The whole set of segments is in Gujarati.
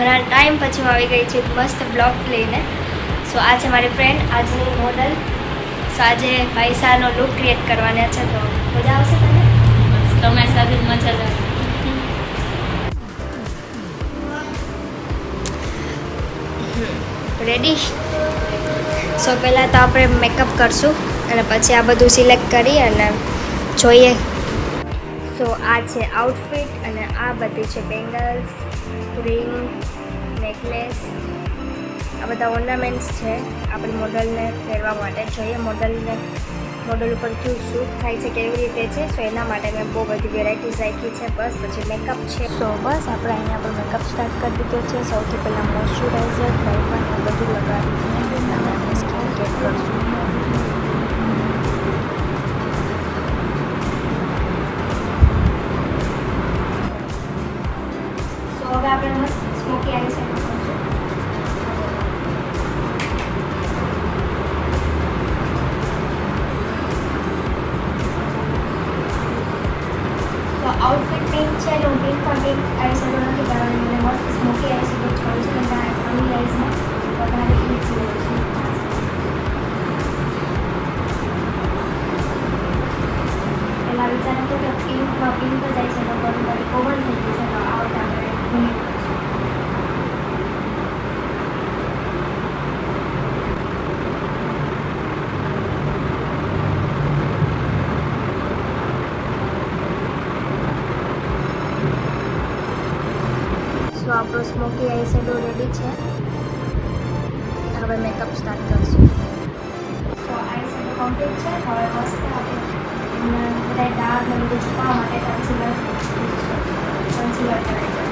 ઘણા ટાઈમ પછી હું આવી ગઈ છું એક મસ્ત બ્લોગ લઈને. સો આ છે મારી ફ્રેન્ડ, આજની મોડલ. સો આજે પૈસાનો લુક ક્રિએટ કરવાના છે, તો મજા આવશે તને? તમારી સાથે જ મજા આવે. રેડી? સો પહેલાં તો આપણે મેકઅપ કરશું અને પછી આ બધું સિલેક્ટ કરી અને જોઈએ. સો આ છે આઉટફિટ અને આ બધી છે બેંગલ્સ, રિંગ, નેકલેસ. આ બધા ઓર્નામેન્ટ્સ છે આપણી મોડલને પહેરવા માટે. જોઈએ મોડલ ઉપર કેવું શૂટ થાય છે, કેવી રીતે છે. સો એના માટે મેં બહુ બધી વેરાયટીઝ રાખી છે. બસ પછી મેકઅપ છે. સો બસ આપણે અહીંયા પર મેકઅપ સ્ટાર્ટ કરી દીધો છે. સૌથી પહેલાં મોઇશ્ચરાઇઝર, પ્રાઇમર એ બધું લગાવીને આપણે સ્કિન કેર કરશું. સો હવે આપણે મસ્ત સ્મોકી આઈ શેડો કરશું. આઉટફિટ પિંક છે એટલે હું પિંક પણ પિંક આઈ શેડો નથી કરવાની. મને મસ્ત સ્મોકી આઈ શેડો જ કરું છું, કારણ કે ફેમિલી આઈઝમાં વધારે ઇઝી હોય છે. પહેલાં વિચાર હતો કે પિંકમાં પિંક જ આઈ શેડો કરું, પણ કોમન થઈ ગયું છે, તો આ વખતે આપણે ઘૂમી કરીશું. તો આપણો સ્મોકી આઈ શેડો રેડી છે. હવે મેકઅપ સ્ટાર્ટ કરશું. તો આઈ શેડો કમ્પ્લીટ છે. હવે મસ્ત આપણે બધા ડાર્ક ને બધું છુપાવવા માટે કન્સીલર કરાવી દઈએ.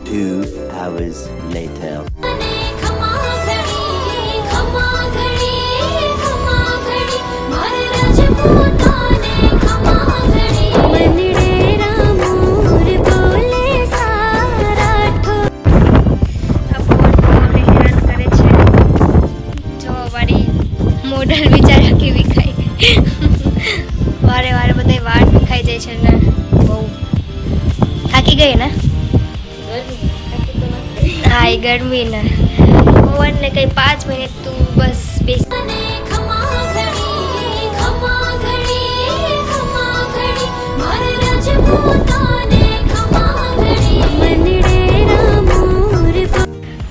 2 hours later. મોડલ બિચારા કેવી ખાય વારે વારે બધા વાટ ખાઈ જાય છે ને બહુ થાકી ગઈ ને હા એ ગરમી ને પવન ને કઈ 5 મિનિટ તું બસ બેસ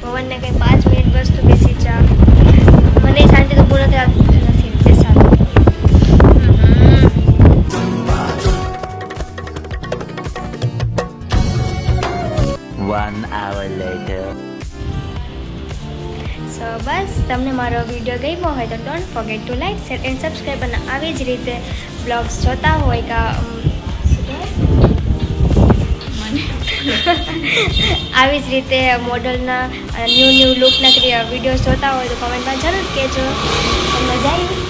પવન ને કઈ 5 મિનિટ બસ તું બેસી જા મને શાંતિ તો પૂરો નથી બેસાતું 1 hour later. સો બસ તમને મારો વિડીયો ગમ્યો હોય તો don't forget to like share and subscribe અને આવી જ રીતે બ્લોગ્સ જોતા હોય કે આવી જ રીતે મોડલના ન્યૂ લુકના વિડીયોઝ જોતા હોય તો કોમેન્ટમાં જરૂર કહેજો મજા આવી